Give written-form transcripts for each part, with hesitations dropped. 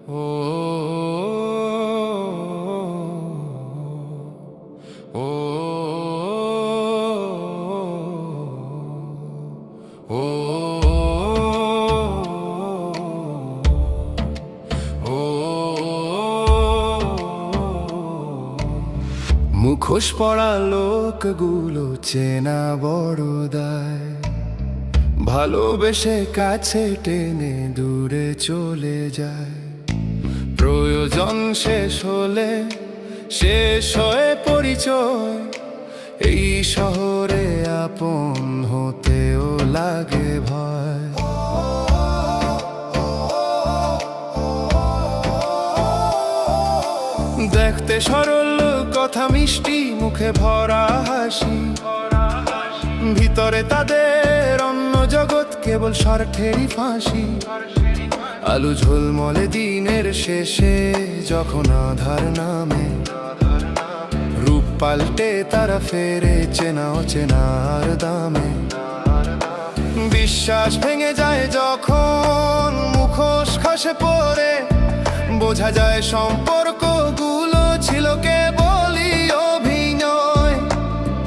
ও ও ও মুখোশ পরা লোকগুলো চেনা বড় দায়, ভালোবেসে কাছে টেনে দূরে চলে যায়। প্রয়োজন শেষ হলে শেষ হয় পরিচয়, এই শহরে আপন হতেও লাগে ভয়। দেখতে সরল কথা মিষ্টি, মুখে ভরা হাসি, ভিতরে তাদের অন্য জগৎ কেবল স্বার্থেরই ফাঁসি। আলো ঝলমলে দিনের শেষে যখন আধার নামে, রূপ পাল্টে তারা ফেরে চেনা অচেনার দামে। বিশ্বাস ভেঙে যায় যখন মুখোশ খসে পড়ে, বোঝা যায় সম্পর্কগুলো ছিল কেবলই অভিনয়।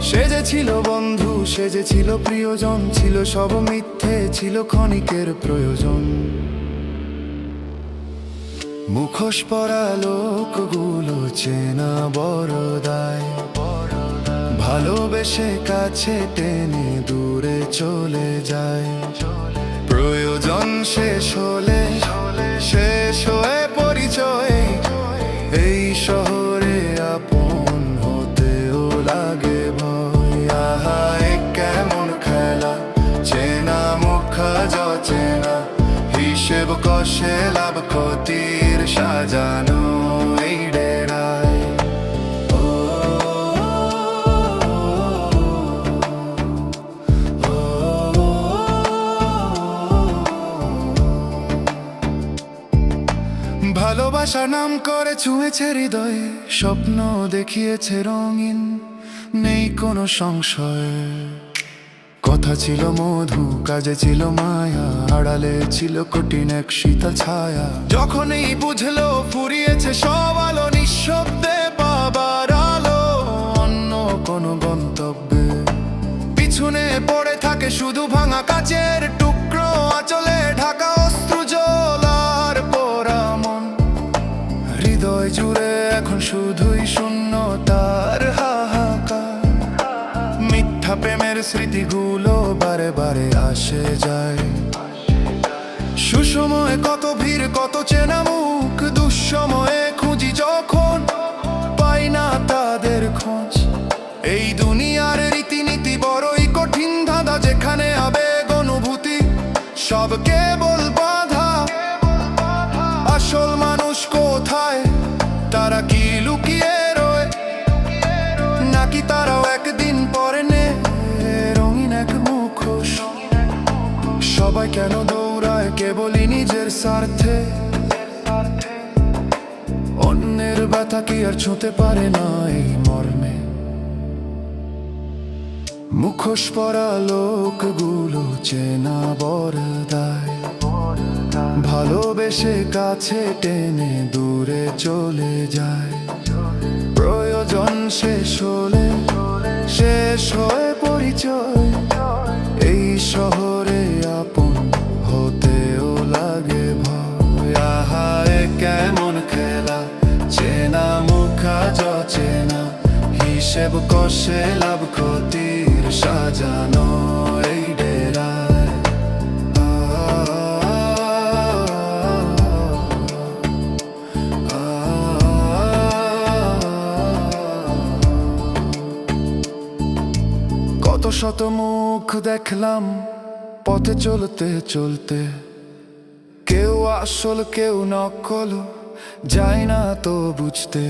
সে যে ছিল বন্ধু, সে যে ছিল প্রিয়জন, ছিল সব মিথ্যে, ছিল ক্ষণিকের প্রয়োজন। মুখোশ পরা লোকগুলো চেনা বড় দায়, ভালোবেসে কাছে টেনে দূরে চলে যায়। প্রয়োজন শেষ হলে শেষ হয়ে পরিচয়, এই শহরে আপন হতেও লাগে ভয়। আহা কেমন খেলা, চেনা মুখ অচেনা, হিসেব কষে লাভ ক্ষতির সাজানো এই ডেরায়। ভালোবাসার নাম করে ছুঁয়েছে হৃদয়ে, স্বপ্ন দেখিয়েছে রঙিন, নেই কোনো সংশয়। কথা ছিল মধু, কাজে ছিল মায়া, আড়ালে ছিল কঠিন এক শীতল ছায়া। যখনই বুঝলো ফুরিয়েছে সব আলো, নিঃশব্দে পাবার আলো অন্য কোনো গন্তব্যে। পিছনে পড়ে থাকে শুধু ভাঙা কাচের টুকরো, আঁচলে ঢাকা অশ্রু জল আর পোড়া মন। হৃদয় জুড়ে এখন শুধুই শূন্যতার হাহাকার। মিথ্যা প্রেমের স্মৃতিগুলো বারে বারে আসে যায়। সুসময়ে কত ভিড়, কত চেনা মুখ, দুঃসময়ে খুঁজি যখন পাই না তাদের খোঁজ। এই দুনিয়ার রীতিনীতি বড়ই কঠিন ধাঁধা, যেখানে আবেগ অনুভূতি সব কেবল বাধা। আসল মানুষ কোথায়, তারা কি লুকিয়ে রয়, নাকি তারাও একদিন পরে নে রঙিন এক মুখোশ। সবাই কেন দৌড়ায় কেবলই নিজের স্বার্থে, অন্যের ব্যথা কি আর ছুঁতে পারে না এই মর্মে। মুখোশ পরা লোকগুলো চেনা বড় দায়, ভালোবেসে কাছে টেনে দূরে চলে যায়। প্রয়োজন শেষ হলে শেষ হয়ে পরিচয়, এই শহরে আপন হতেও লাগে ভয়। আহা কেমন খেলা, চেনা মুখ অচেনা, হিসেব কষে লাভ ক্ষতির সাজানো এই ডেরায়। কত শত মুখ দেখলাম পথে চলতে চলতে, কেউ আসল কেউ নকল, যায় না তো বুঝতে।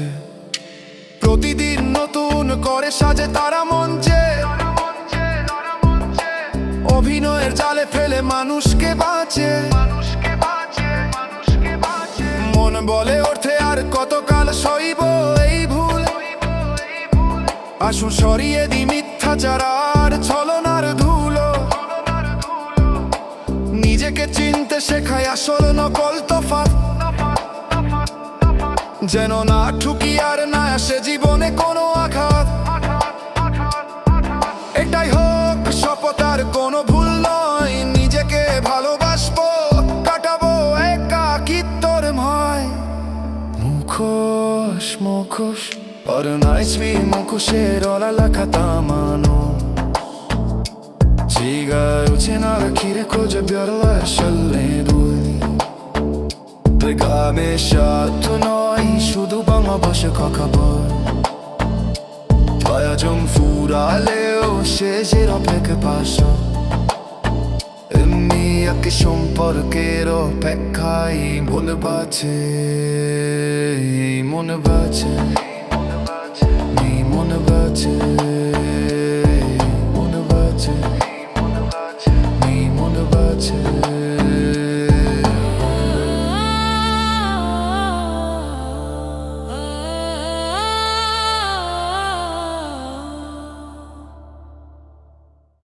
প্রতিদিন নতুন করে সাজে তারা মঞ্চে, অভিনয়ের জালে ফেলে মানুষকে বাঁচে। মন বলে ওঠে আর কতকাল সইব এই ভুল, আসুন সরিয়ে দি মিথ্যাচার আর ছলনার ধুলো। নিজেকে চিনতে শেখায় আসল নকল তফাৎ, যেন না ঠুকি আর না আসে জীবনে কোনো আঘাত। এটাই হোক শপথ, আর কোনো ভুল নয়, নিজেকে ভালোবাসবো, কাটাবো একাকিত্বর ভয়। মুখোশ মুখোশ Ornai-mi mukhosher ola katamano Jiga ucenara kire koja bjarla shalle dui Pregame shatu noi shudu banga basha kakabor Bayajum furaleo shejir opeke pasho Emmi ake সম্পর্কেরও অপেক্ষায় মন বাঁচে মন বাঁচে মন বাঁচে